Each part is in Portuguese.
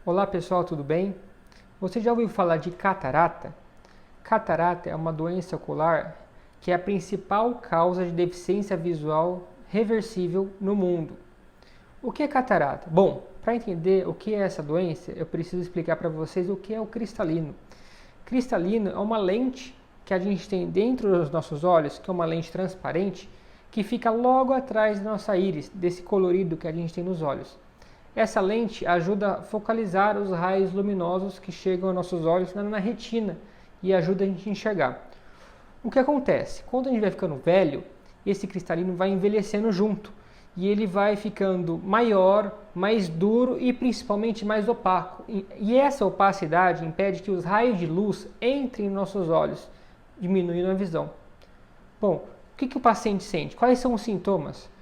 Olá pessoal, tudo bem? Você já ouviu falar de catarata? Catarata é uma doença ocular que é a principal causa de deficiência visual reversível no mundo. O que é catarata? Bom, para entender o que é essa doença, eu preciso explicar para vocês o que é o cristalino. Cristalino é uma lente que a gente tem dentro dos nossos olhos, que é uma lente transparente, que fica logo atrás da nossa íris, desse colorido que a gente tem nos olhos. Essa lente ajuda a focalizar os raios luminosos que chegam aos nossos olhos na retina e ajuda a gente a enxergar. O que acontece? Quando a gente vai ficando velho, esse cristalino vai envelhecendo junto e ele vai ficando maior, mais duro e principalmente mais opaco. E essa opacidade impede que os raios de luz entrem nos nossos olhos, diminuindo a visão. Bom, o que o paciente sente? Quais são os sintomas?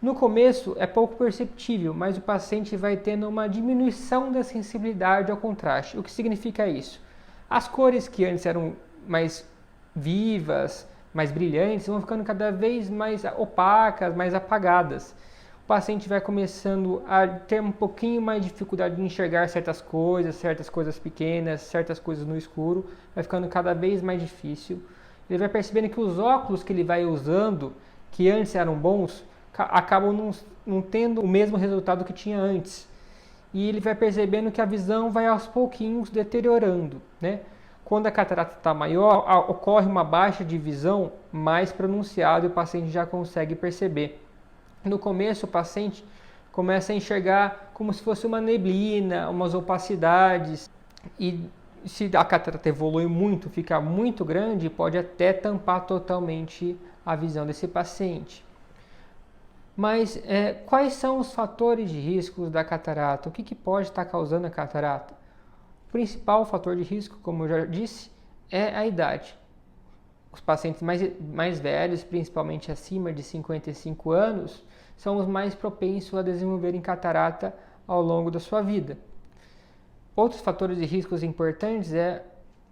No começo é pouco perceptível, mas o paciente vai tendo uma diminuição da sensibilidade ao contraste. O que significa isso? As cores que antes eram mais vivas, mais brilhantes, vão ficando cada vez mais opacas, mais apagadas. O paciente vai começando a ter um pouquinho mais de dificuldade de enxergar certas coisas pequenas, certas coisas no escuro, vai ficando cada vez mais difícil. Ele vai percebendo que os óculos que ele vai usando, que antes eram bons, acabam não tendo o mesmo resultado que tinha antes. E ele vai percebendo que a visão vai aos pouquinhos deteriorando, né? Quando a catarata está maior, ocorre uma baixa de visão mais pronunciada e o paciente já consegue perceber. No começo, o paciente começa a enxergar como se fosse uma neblina, umas opacidades, e se a catarata evolui muito, fica muito grande, pode até tampar totalmente a visão desse paciente. Mas quais são os fatores de risco da catarata? O que pode estar causando a catarata? O principal fator de risco, como eu já disse, é a idade. Os pacientes mais velhos, principalmente acima de 55 anos, são os mais propensos a desenvolverem catarata ao longo da sua vida. Outros fatores de riscos importantes é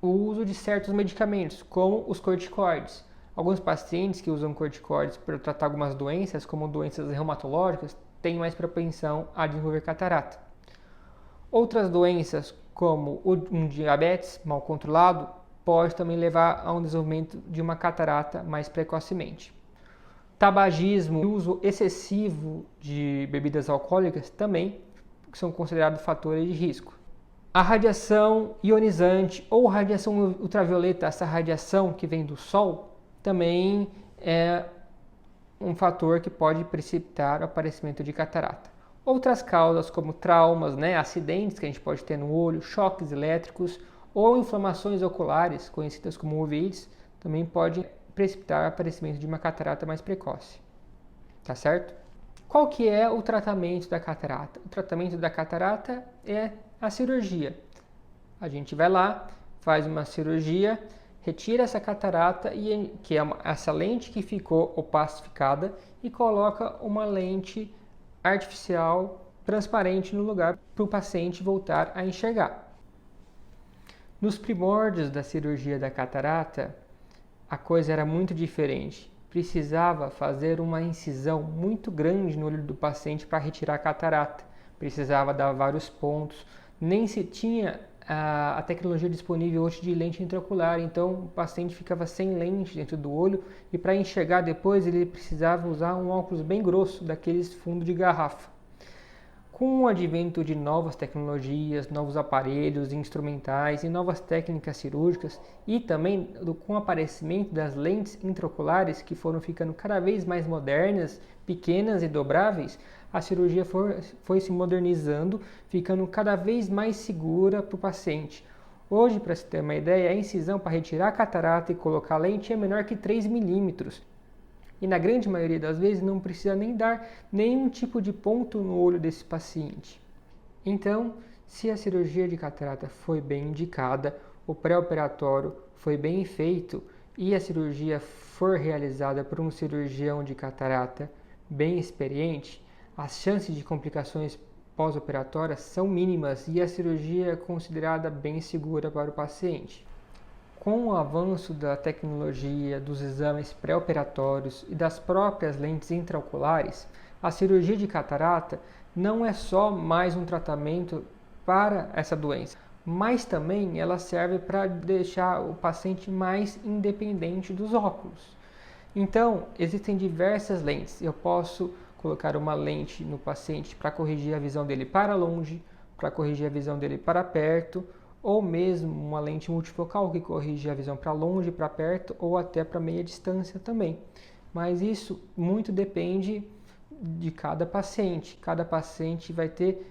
o uso de certos medicamentos, como os corticoides. Alguns pacientes que usam corticoides para tratar algumas doenças, como doenças reumatológicas, têm mais propensão a desenvolver catarata. Outras doenças, como um diabetes mal controlado, pode também levar a um desenvolvimento de uma catarata mais precocemente. Tabagismo e uso excessivo de bebidas alcoólicas também são considerados fatores de risco. A radiação ionizante ou radiação ultravioleta, essa radiação que vem do sol, também é um fator que pode precipitar o aparecimento de catarata. Outras causas, como traumas, acidentes que a gente pode ter no olho, choques elétricos ou inflamações oculares, conhecidas como uveítes, também pode precipitar o aparecimento de uma catarata mais precoce. Tá certo? Qual que é o tratamento da catarata? O tratamento da catarata é a cirurgia. A gente vai lá, faz uma cirurgia, retira essa catarata, que é essa lente que ficou opacificada, e coloca uma lente artificial transparente no lugar para o paciente voltar a enxergar. Nos primórdios da cirurgia da catarata, a coisa era muito diferente. Precisava fazer uma incisão muito grande no olho do paciente para retirar a catarata. Precisava dar vários pontos. Nem se tinha a tecnologia disponível hoje de lente intraocular, então o paciente ficava sem lente dentro do olho e para enxergar depois ele precisava usar um óculos bem grosso, daqueles fundo de garrafa. Com o advento de novas tecnologias, novos aparelhos instrumentais e novas técnicas cirúrgicas e também com o aparecimento das lentes intraoculares que foram ficando cada vez mais modernas, pequenas e dobráveis, a cirurgia foi se modernizando, ficando cada vez mais segura para o paciente. Hoje, para se ter uma ideia, a incisão para retirar a catarata e colocar a lente é menor que 3 milímetros. E na grande maioria das vezes não precisa nem dar nenhum tipo de ponto no olho desse paciente. Então, se a cirurgia de catarata foi bem indicada, o pré-operatório foi bem feito e a cirurgia for realizada por um cirurgião de catarata bem experiente, as chances de complicações pós-operatórias são mínimas e a cirurgia é considerada bem segura para o paciente. Com o avanço da tecnologia, dos exames pré-operatórios e das próprias lentes intraoculares, a cirurgia de catarata não é só mais um tratamento para essa doença, mas também ela serve para deixar o paciente mais independente dos óculos. Então, existem diversas lentes. Eu posso colocar uma lente no paciente para corrigir a visão dele para longe, para corrigir a visão dele para perto, ou mesmo uma lente multifocal que corrige a visão para longe, para perto ou até para meia distância também. Mas isso muito depende de cada paciente. Cada paciente vai ter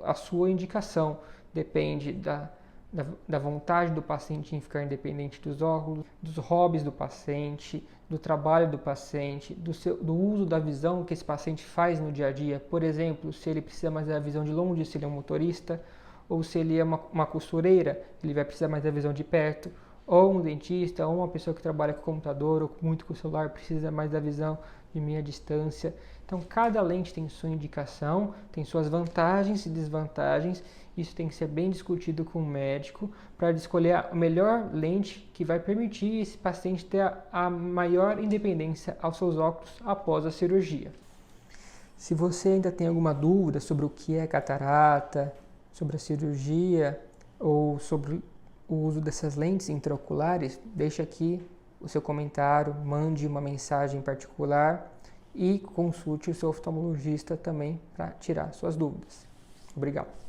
a sua indicação. Depende da vontade do paciente em ficar independente dos óculos, dos hobbies do paciente, do trabalho do paciente, do uso da visão que esse paciente faz no dia a dia. Por exemplo, se ele precisa mais da visão de longe, se ele é um motorista, ou se ele é uma costureira, ele vai precisar mais da visão de perto, ou um dentista, ou uma pessoa que trabalha com computador ou muito com o celular, precisa mais da visão de meia distância. Então, cada lente tem sua indicação, tem suas vantagens e desvantagens. Isso tem que ser bem discutido com o médico para escolher a melhor lente que vai permitir esse paciente ter a maior independência aos seus óculos após a cirurgia. Se você ainda tem alguma dúvida sobre o que é catarata, sobre a cirurgia ou sobre o uso dessas lentes intraoculares, deixe aqui o seu comentário, mande uma mensagem particular e consulte o seu oftalmologista também para tirar suas dúvidas. Obrigado.